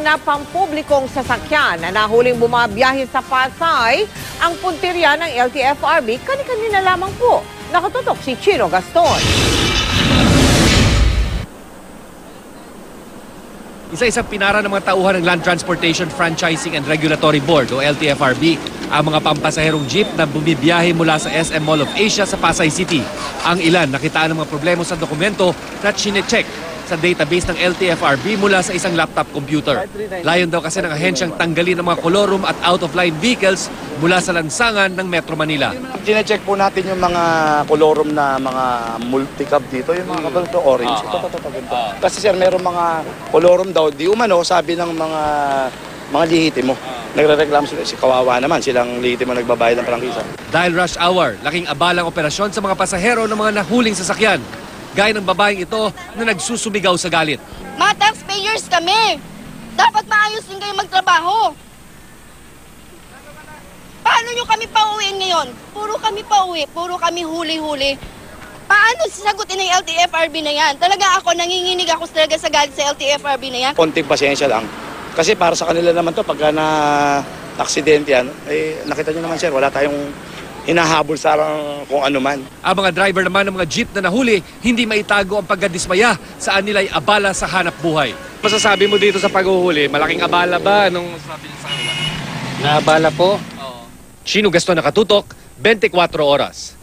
na pampublikong sasakyan na nahuling bumabiyahe sa Pasay ang puntirya ng LTFRB, kani-kanina lamang po. Nakatutok si Chino Gaston. Isa-isang pinara ng mga tauhan ng Land Transportation Franchising and Regulatory Board o LTFRB ang mga pampasaherong jeep na bumibiyahe mula sa SM Mall of Asia sa Pasay City. Ang ilan nakitaan ng mga problema sa dokumento na chinecheck sa database ng LTFRB mula sa isang laptop computer. Layon daw kasi ng ahensyang tanggalin ang mga kolorum at out-of-line vehicles mula sa lansangan ng Metro Manila. Chinecheck po natin yung mga kolorum na mga multicab dito, yung mga kabalo orange. Ito. Kasi sir, meron mga kolorum daw, di umano, sabi ng mga lihitimo. Nagre-reklamo sila, si kawawa naman, silang lihitimo nagbabayad ng prangkisa. Dahil rush hour, laking abalang operasyon sa mga pasahero ng mga nahuling sasakyan. Gaya ng babaeng ito na nagsusumigaw sa galit. Mga taxpayers kami. Dapat maayos din kayo magtrabaho. Paano nyo kami pauwiin ngayon? Puro kami pauwi, puro kami huli-huli. Paano sasagutin ng LTFRB na yan? Talaga ako, nanginginig ako talaga sa galit sa LTFRB na yan. Konting pasensya lang. Kasi para sa kanila naman to, pagka na-aksidente yan, eh, nakita nyo naman sir, wala tayong hinahabol sa kung ano man. Ang mga driver naman ng mga jeep na nahuli, hindi maitago ang pagkadismaya saan nila'y abala sa hanap buhay. Masasabi mo dito sa paghuhuli, malaking abala ba? Anong sabi niyo sa kanila? Naabala po? Chino Gaston, nakatutok, 24 oras.